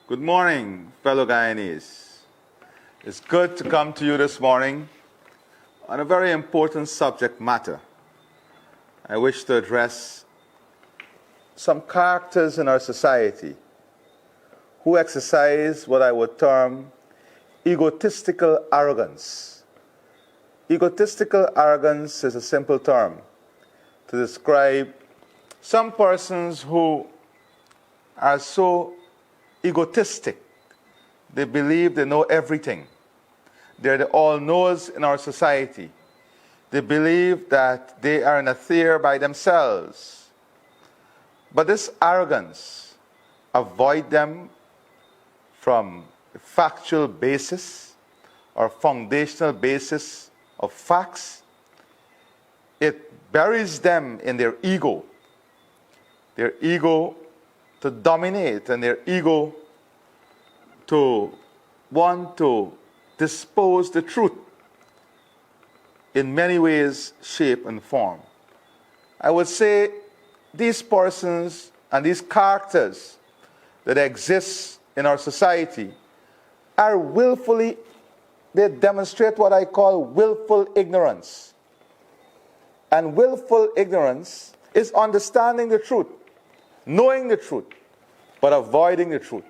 Good morning, fellow Guyanese. It's good to come to you this morning on a very important subject matter. I wish to address some characters in our society who exercise what I would term egotistical arrogance. Egotistical arrogance is a simple term to describe some persons who are so egotistic. They believe they know everything. They're the all-knowers in our society. They believe that they are in a sphere by themselves. But this arrogance avoids them from a factual basis or foundational basis of facts. It buries them in their ego to dominate, and their ego to want to dispose the truth in many ways, shape, and form. I would say these persons and these characters that exist in our society are they demonstrate what I call willful ignorance. And willful ignorance is understanding the truth, knowing the truth, but avoiding the truth,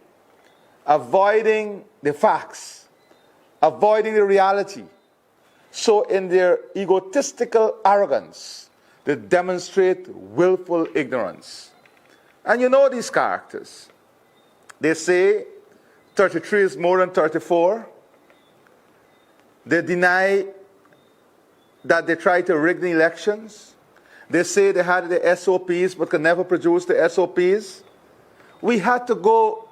avoiding the facts, avoiding the reality. So in their egotistical arrogance, they demonstrate willful ignorance. And you know these characters. They say 33 is more than 34. They deny that they tried to rig the elections. They say they had the SOPs but could never produce the SOPs. We had to go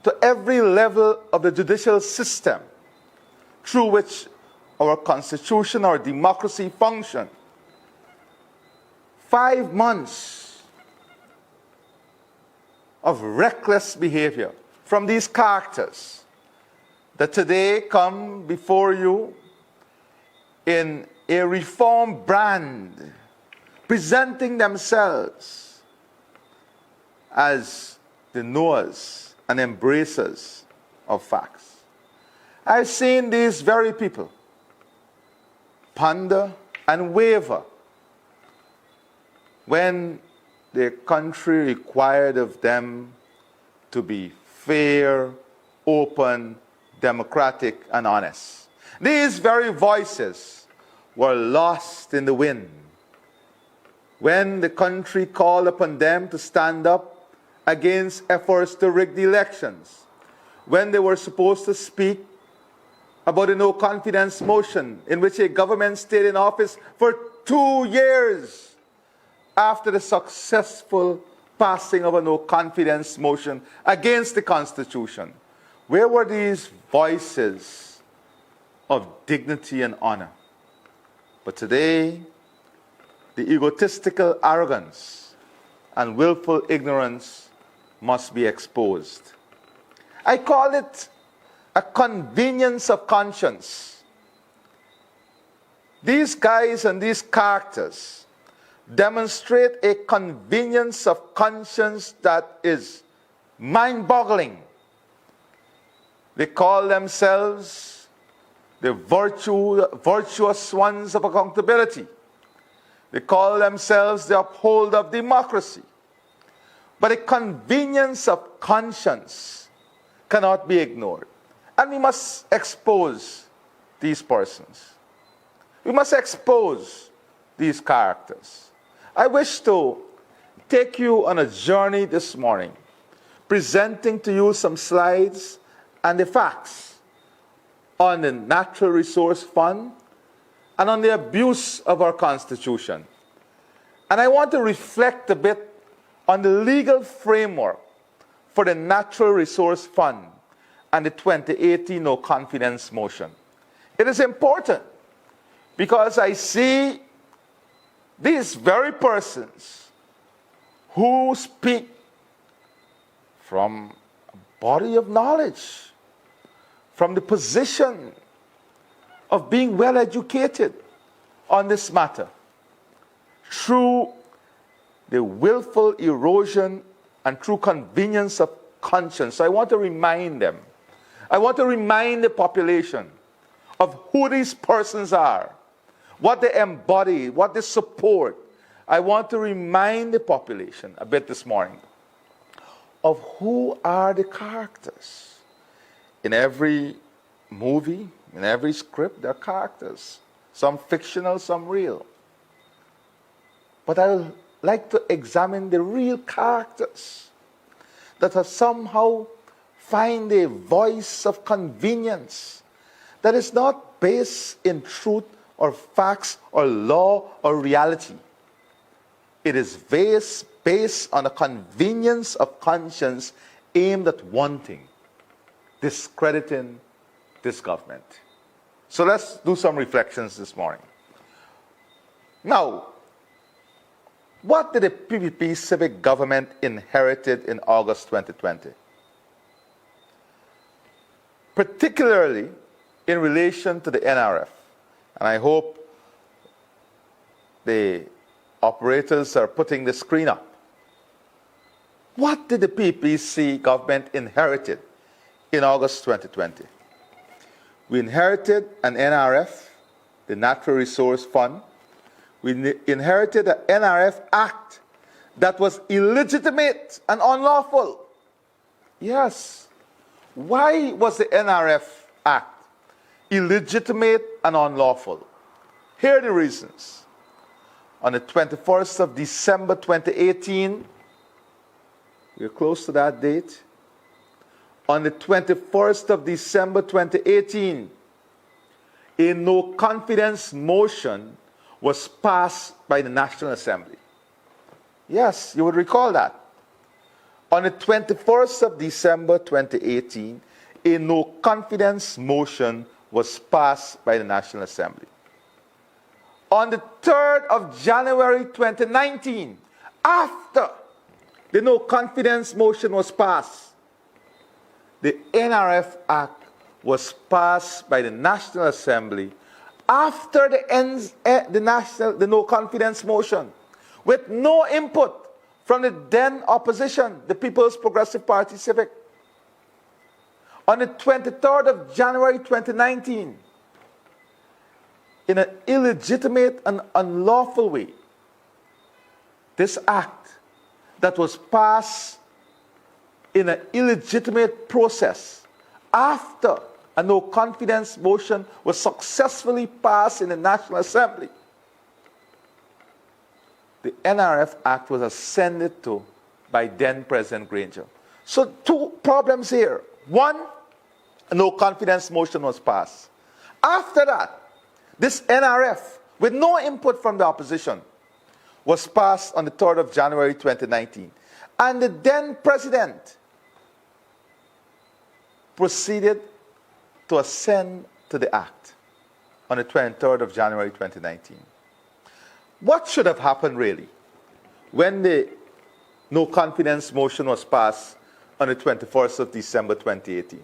to every level of the judicial system through which our constitution, our democracy function. 5 months of reckless behavior from these characters that today come before you in a reform brand, presenting themselves as the knowers and embracers of facts. I've seen these very people ponder and waver when their country required of them to be fair, open, democratic, and honest. These very voices were lost in the wind when the country called upon them to stand up against efforts to rig the elections, when they were supposed to speak about a no-confidence motion in which a government stayed in office for 2 years after the successful passing of a no-confidence motion against the Constitution. Where were these voices of dignity and honor? But today, the egotistical arrogance and willful ignorance must be exposed. I call it a convenience of conscience. These guys and these characters demonstrate a convenience of conscience that is mind-boggling. They call themselves the virtuous ones of accountability. They call themselves the upholder of democracy. But a convenience of conscience cannot be ignored. And we must expose these persons. We must expose these characters. I wish to take you on a journey this morning, presenting to you some slides and the facts on the Natural Resource Fund and on the abuse of our Constitution. And I want to reflect a bit on the legal framework for the Natural Resource Fund and the 2018 No Confidence motion. It is important because I see these very persons who speak from a body of knowledge, from the position of being well educated on this matter, through the willful erosion and through convenience of conscience. So I want to remind them. I want to remind the population of who these persons are, what they embody, what they support. I want to remind the population a bit this morning of who are the characters. In every movie, in every script, there are characters. Some fictional, some real. But I would like to examine the real characters that have somehow find a voice of convenience that is not based in truth or facts or law or reality. It is based on a convenience of conscience aimed at one thing: discrediting this government. So let's do some reflections this morning. Now, what did the PPP civic government inherited in August 2020? Particularly in relation to the NRF. And I hope the operators are putting the screen up. What did the PPC government inherited in August 2020? We inherited an NRF, the Natural Resource Fund. We inherited an NRF Act that was illegitimate and unlawful. Yes. Why was the NRF Act illegitimate and unlawful? Here are the reasons. On the 21st of December 2018, we're close to that date. On the 21st of December 2018, a no-confidence motion was passed by the National Assembly. Yes, you would recall that. On the 21st of December 2018, a no-confidence motion was passed by the National Assembly. On the 3rd of January 2019, after the no-confidence motion was passed, the NRF Act was passed by the National Assembly after the no-confidence motion, with no input from the then opposition, the People's Progressive Party Civic. On the 23rd of January 2019, in an illegitimate and unlawful way, this act that was passed in an illegitimate process after a no-confidence motion was successfully passed in the National Assembly, the NRF Act was ascended to by then President Granger. So two problems here. One, a no-confidence motion was passed. After that, this NRF, with no input from the opposition, was passed on the 3rd of January 2019. And the then President proceeded to ascend to the Act on the 23rd of January 2019. What should have happened really when the no-confidence motion was passed on the 21st of December 2018?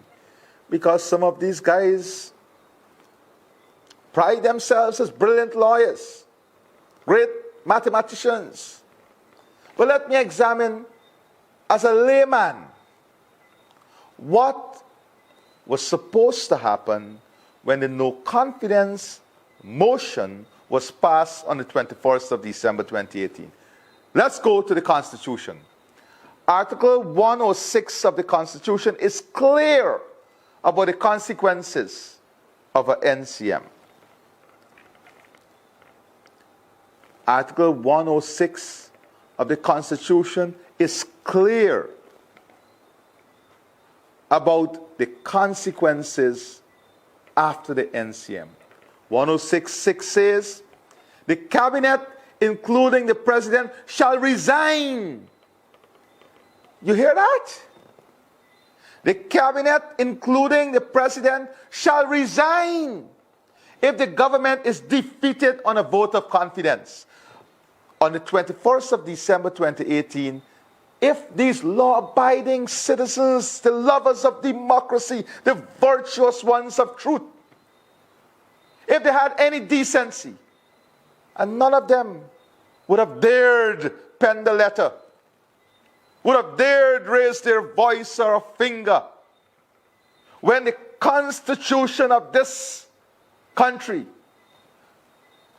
Because some of these guys pride themselves as brilliant lawyers, great mathematicians. Well, let me examine as a layman what was supposed to happen when the no-confidence motion was passed on the 21st of December 2018. Let's go to the Constitution. Article 106 of the Constitution is clear about the consequences of an NCM. Article 106 of the Constitution is clear about the consequences after the NCM. 106.6 says, the cabinet, including the president, shall resign. You hear that? The cabinet, including the president, shall resign if the government is defeated on a vote of confidence. On the 21st of December 2018, if these law-abiding citizens, the lovers of democracy, the virtuous ones of truth, if they had any decency, and none of them would have dared pen the letter, would have dared raise their voice or a finger when the constitution of this country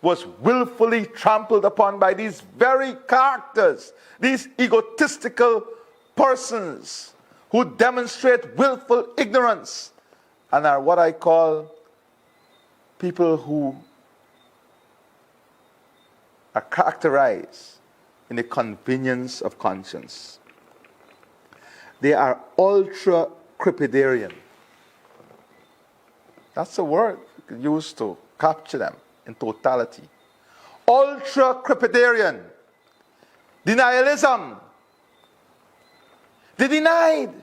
was willfully trampled upon by these very characters, these egotistical persons who demonstrate willful ignorance and are what I call people who are characterized in the convenience of conscience. They are ultra-crepidarian. That's a word you can use to capture them in totality. Ultra-crepidarian. Denialism. They denied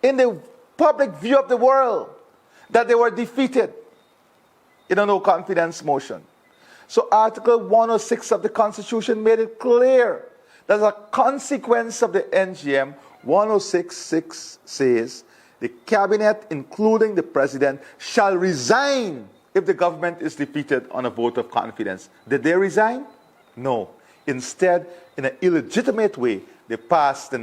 in the public view of the world that they were defeated in a no confidence motion. So Article 106 of the Constitution made it clear that as a consequence of the NGM, 106.6 says, the cabinet, including the president, shall resign if the government is defeated on a vote of confidence. Did they resign? No. Instead, in an illegitimate way, they passed the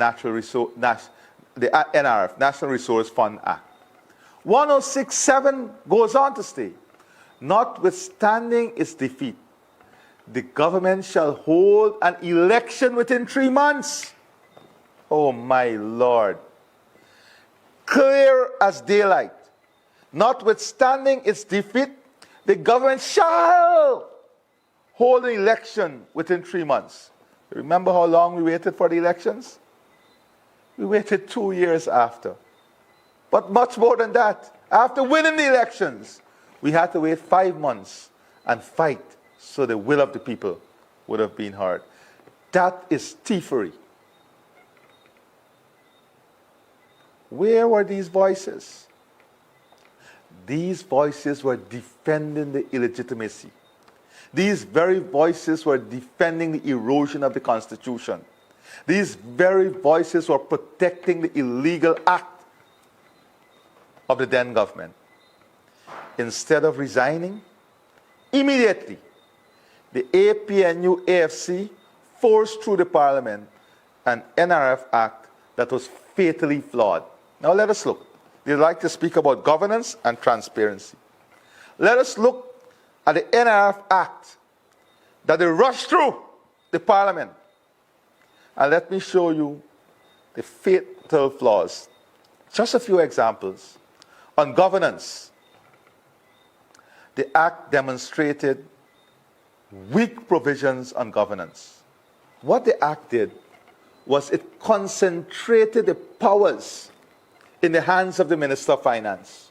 the NRF, National Resource Fund Act. 106.7 goes on to state, notwithstanding its defeat, the government shall hold an election within 3 months. Oh my Lord. Clear as daylight. Notwithstanding its defeat, the government shall hold an election within 3 months. Remember how long we waited for the elections? We waited 2 years after. But much more than that. After winning the elections, we had to wait 5 months and fight so the will of the people would have been heard. That is thievery. Where were these voices? These voices were defending the illegitimacy. These very voices were defending the erosion of the Constitution. These very voices were protecting the illegal act of the then government. Instead of resigning, immediately, the APNU AFC forced through the parliament an NRF Act that was fatally flawed. Now let us look. They like to speak about governance and transparency. Let us look at the NRF Act that they rushed through the parliament. And let me show you the fatal flaws. Just a few examples. On governance, the Act demonstrated weak provisions on governance. What the Act did was it concentrated the powers in the hands of the Minister of Finance.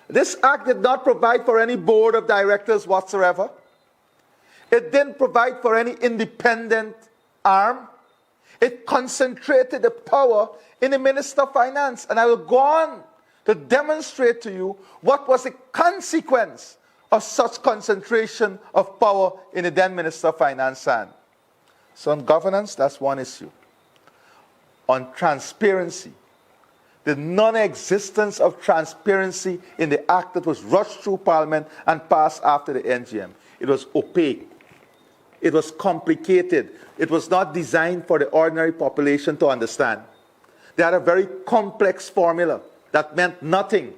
This Act did not provide for any board of directors whatsoever. It didn't provide for any independent arm. It concentrated the power in the Minister of Finance. And I will go on to demonstrate to you what was the consequence of such concentration of power in the then Minister of Finance hand. So on governance, that's one issue. On transparency, the non-existence of transparency in the act that was rushed through Parliament and passed after the NGM. It was opaque. It was complicated. It was not designed for the ordinary population to understand. They had a very complex formula that meant nothing.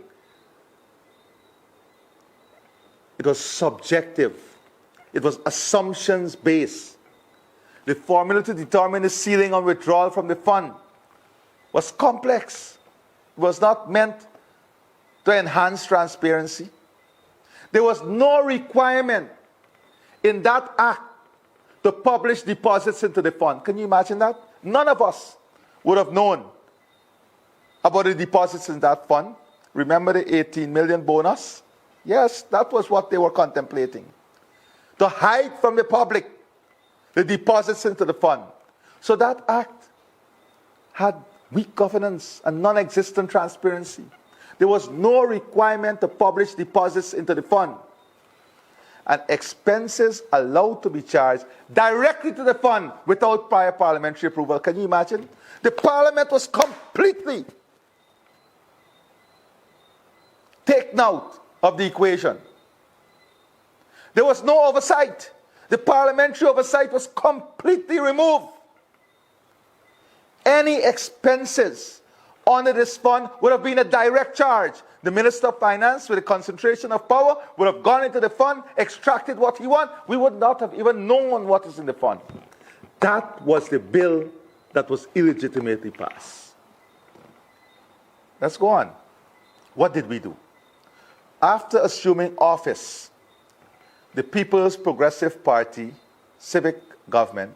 It was subjective. It was assumptions-based. The formula to determine the ceiling on withdrawal from the fund was complex. It was not meant to enhance transparency. There was no requirement in that act to publish deposits into the fund. Can you imagine that? None of us would have known about the deposits in that fund. Remember the 18 million bonus? Yes, that was what they were contemplating. To hide from the public the deposits into the fund. So that act had weak governance and non-existent transparency. There was no requirement to publish deposits into the fund. And expenses allowed to be charged directly to the fund without prior parliamentary approval. Can you imagine? The parliament was completely taken out of the equation. There was no oversight. The parliamentary oversight was completely removed. Any expenses under this fund would have been a direct charge. The Minister of Finance, with a concentration of power, would have gone into the fund, extracted what he wanted. We would not have even known what is in the fund. That was the bill that was illegitimately passed. Let's go on. What did we do? After assuming office, the People's Progressive Party, civic government,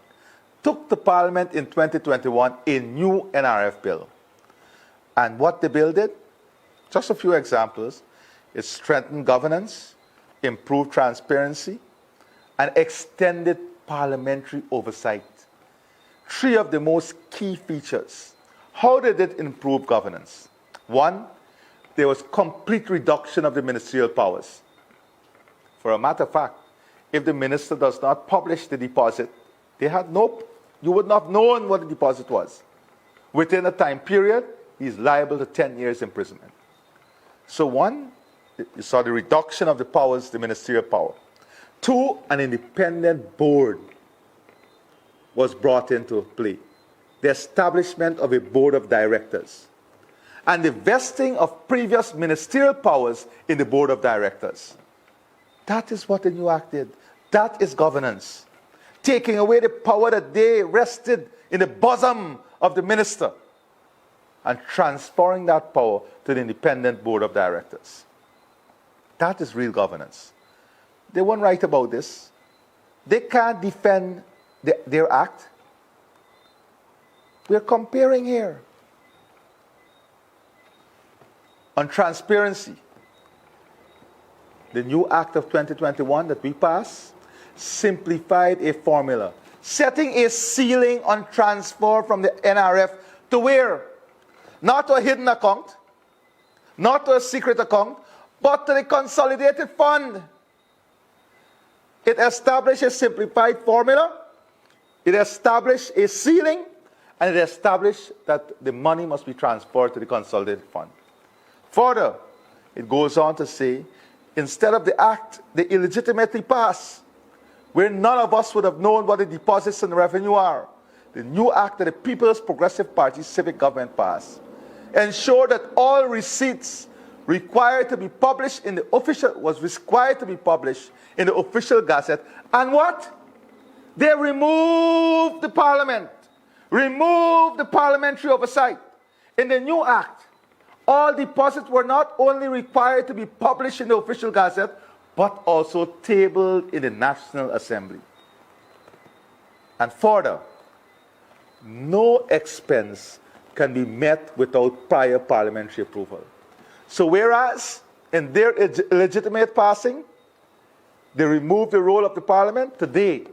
took to Parliament in 2021 a new NRF bill. And what the bill did, just a few examples, it strengthened governance, improved transparency, and extended parliamentary oversight. Three of the most key features. How did it improve governance? One, there was complete reduction of the ministerial powers. For a matter of fact, if the minister does not publish the deposit, you would not have known what the deposit was. Within a time period, he is liable to 10 years imprisonment. So one, you saw the reduction of the powers, the ministerial power. Two, an independent board was brought into play. The establishment of a board of directors. And the vesting of previous ministerial powers in the board of directors. That is what the new act did. That is governance. Taking away the power that they rested in the bosom of the minister and transferring that power to the independent board of directors. That is real governance. They won't write about this. They can't defend their act. We're comparing here. On transparency, the new act of 2021 that we passed simplified a formula, setting a ceiling on transfer from the NRF to where? Not to a hidden account, not to a secret account, but to the consolidated fund. It established a simplified formula, it established a ceiling, and it established that the money must be transferred to the consolidated fund. Further, it goes on to say, instead of the act they illegitimately passed, where none of us would have known what the deposits and revenue are, the new act that the People's Progressive Party civic government passed ensure that all receipts required to be published in the official gazette. And what? They removed the parliament, removed the parliamentary oversight. In the new act, all deposits were not only required to be published in the official gazette, but also tabled in the National Assembly. And further, no expense can be met without prior parliamentary approval. So whereas in their illegitimate passing, they removed the role of the parliament, today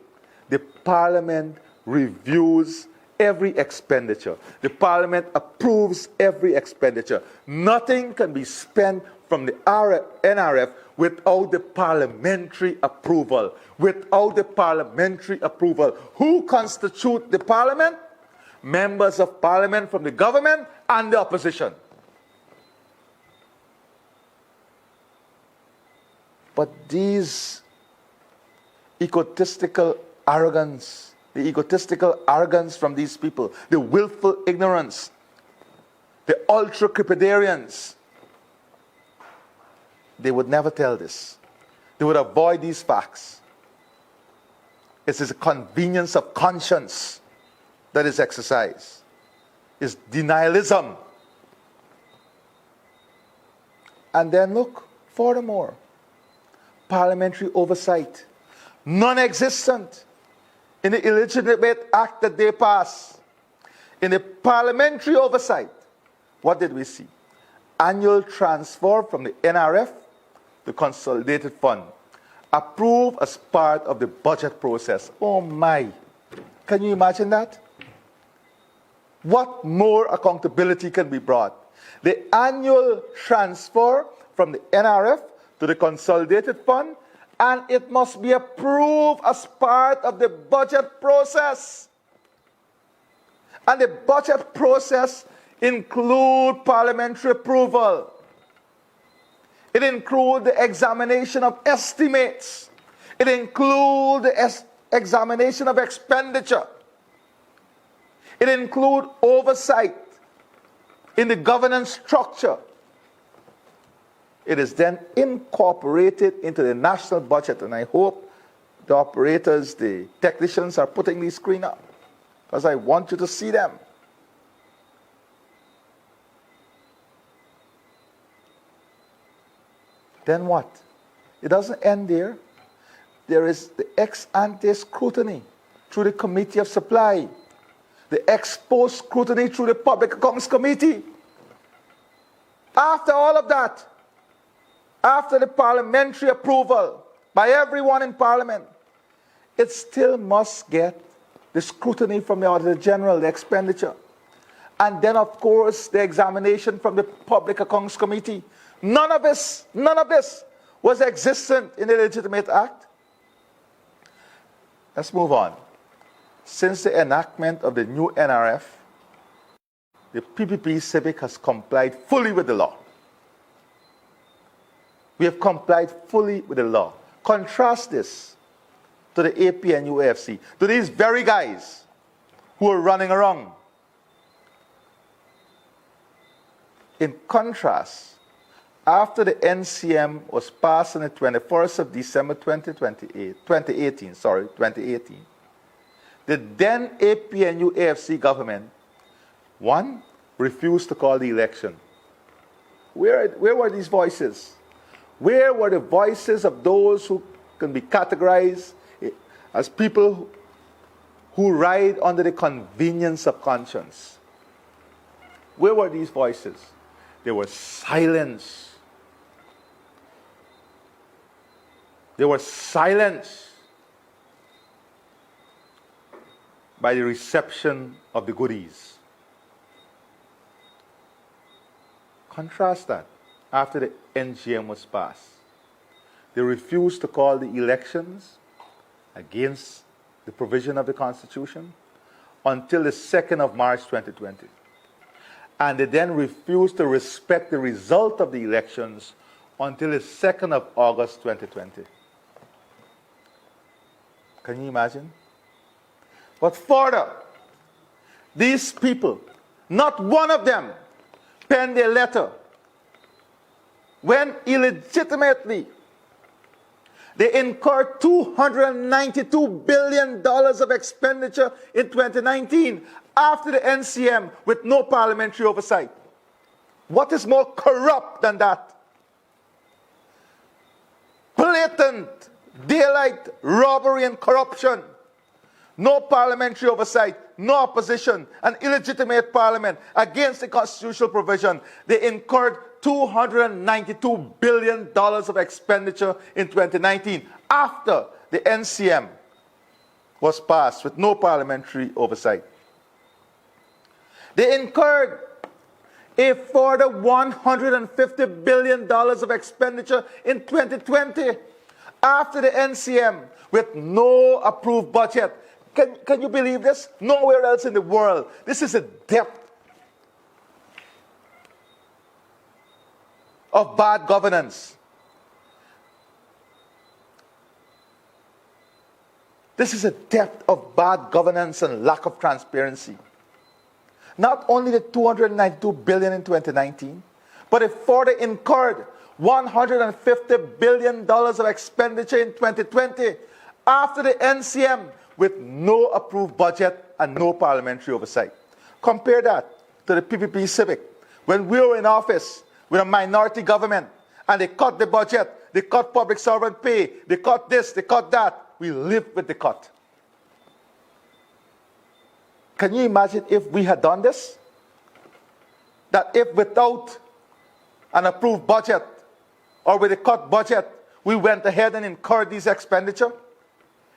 the parliament reviews every expenditure. The parliament approves every expenditure. Nothing can be spent from the NRF without the parliamentary approval. Without the parliamentary approval. Who constitute the parliament? Members of parliament from the government and the opposition. But these egotistical arrogance, the egotistical arrogance from these people, the willful ignorance, the ultra-crepidarians, they would never tell this. They would avoid these facts. It is a convenience of conscience that is exercised. It's denialism. And then look, furthermore, parliamentary oversight, non-existent in the illegitimate act that they passed. In the parliamentary oversight, what did we see? Annual transfer from the NRF, the consolidated fund, approved as part of the budget process. Oh my, can you imagine that? What more accountability can be brought? The annual transfer from the NRF to the consolidated fund, and it must be approved as part of the budget process. And the budget process includes parliamentary approval. It includes the examination of estimates. It includes the examination of expenditure. It includes oversight in the governance structure. It is then incorporated into the national budget, and I hope the operators, the technicians are putting these screen up, because I want you to see them. Then what? It doesn't end there. There is the ex-ante scrutiny through the Committee of Supply, the ex-post scrutiny through the Public Accounts Committee. After all of that, after the parliamentary approval by everyone in Parliament, it still must get the scrutiny from the Auditor General, the expenditure. And then, of course, the examination from the Public Accounts Committee. None of this was existent in the Legitimate Act. Let's move on. Since the enactment of the new NRF, the PPP Civic has complied fully with the law. We have complied fully with the law. Contrast this to the APNU AFC, to these very guys who are running around. In contrast, after the NCM was passed on the 21st of December 2018, the then APNU AFC government, one, refused to call the election. Where were these voices? Where were the voices of those who can be categorized as people who ride under the convenience of conscience? Where were these voices? They were silenced. They were silenced by the reception of the goodies. Contrast that. After the NGM was passed, they refused to call the elections against the provision of the Constitution until the 2nd of March 2020. And they then refused to respect the result of the elections until the 2nd of August 2020. Can you imagine? But further, these people, not one of them penned a letter when illegitimately they incurred $292 billion of expenditure in 2019 after the NCM with no parliamentary oversight. What is more corrupt than that? Blatant, daylight robbery and corruption. No parliamentary oversight, no opposition, an illegitimate parliament against the constitutional provision. They incurred $292 billion of expenditure in 2019 after the NCM was passed with no parliamentary oversight. They incurred a further $150 billion of expenditure in 2020 after the NCM with no approved budget. Can you believe this? Nowhere else in the world. This is a depth of bad governance. This is a depth of bad governance and lack of transparency. Not only the $292 billion in 2019, but it further incurred $150 billion of expenditure in 2020 after the NCM with no approved budget and no parliamentary oversight. Compare that to the PPP Civic. When we were in office with a minority government and they cut the budget, they cut public servant pay, they cut this, they cut that, we lived with the cut. Can you imagine if we had done this? That if without an approved budget or with a cut budget, we went ahead and incurred these expenditure?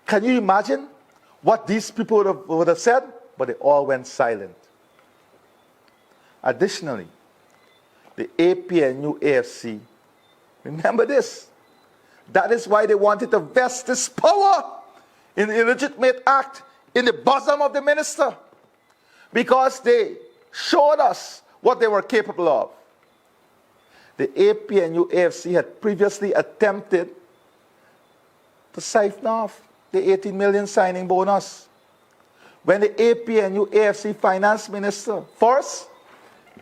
Can you imagine what these people would have said? But they all went silent. Additionally, the APNU AFC, remember this, that is why they wanted to vest this power in the Legitimate Act in the bosom of the minister, because they showed us what they were capable of. The APNU AFC had previously attempted to siphon off the 18 million signing bonus. When the APNU AFC finance minister first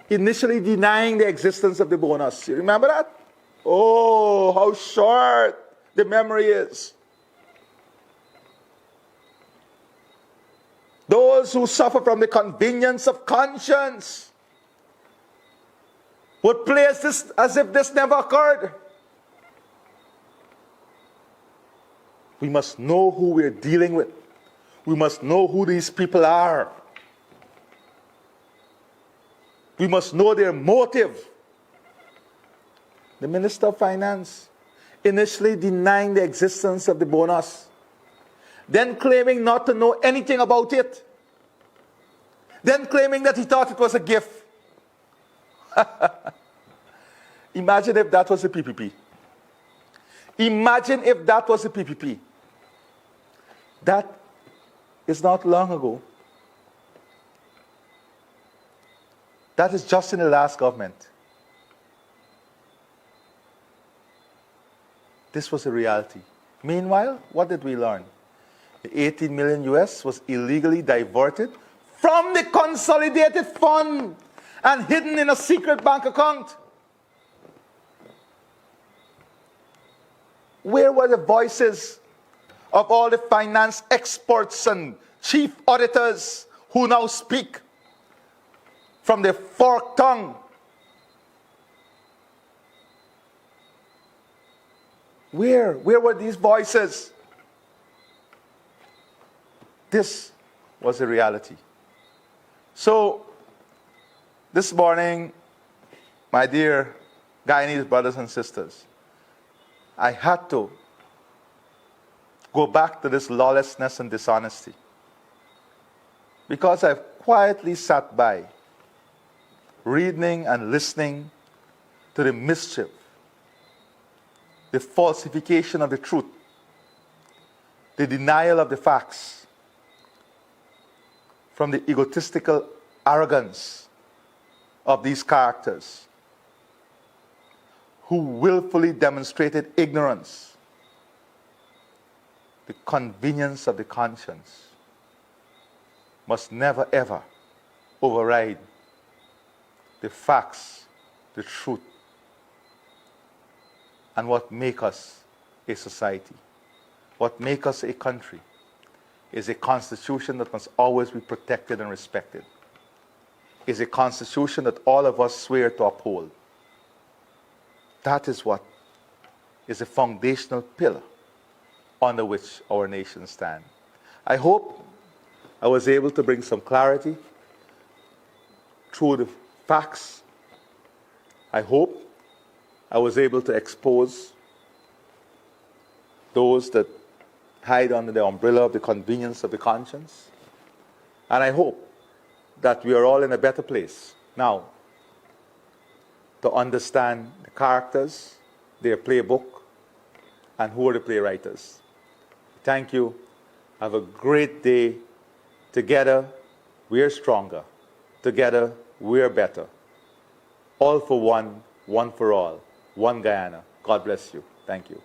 initially denying the existence of the bonus. You remember that? Oh, how short the memory is. Those who suffer from the convenience of conscience would place this as if this never occurred. We must know who we're dealing with. We must know who these people are. We must know their motive. The Minister of Finance initially denying the existence of the bonus, then claiming not to know anything about it, then claiming that he thought it was a gift. Imagine if that was the PPP. Imagine if that was the PPP. That is not long ago. That is just in the last government. This was a reality. Meanwhile, what did we learn? The 18 million US was illegally diverted from the consolidated fund and hidden in a secret bank account. Where were the voices of all the finance experts and chief auditors who now speak from their forked tongue? Where were these voices? This was a reality. So, this morning, my dear Guyanese brothers and sisters, I had to go back to this lawlessness and dishonesty, because I've quietly sat by, reading and listening to the mischief, the falsification of the truth, the denial of the facts, from the egotistical arrogance of these characters who willfully demonstrated ignorance, the convenience of the conscience must never ever override the facts, the truth, and what make us a society, what make us a country, is a constitution that must always be protected and respected, is a constitution that all of us swear to uphold. That is what is a foundational pillar under which our nation stands. I hope I was able to bring some clarity through the facts. I hope I was able to expose those that hide under the umbrella of the convenience of the conscience. And I hope that we are all in a better place now to understand the characters, their playbook, and who are the playwriters. Thank you. Have a great day. Together, we are stronger. Together, we are better. All for one for all. One Guyana. God bless you. Thank you.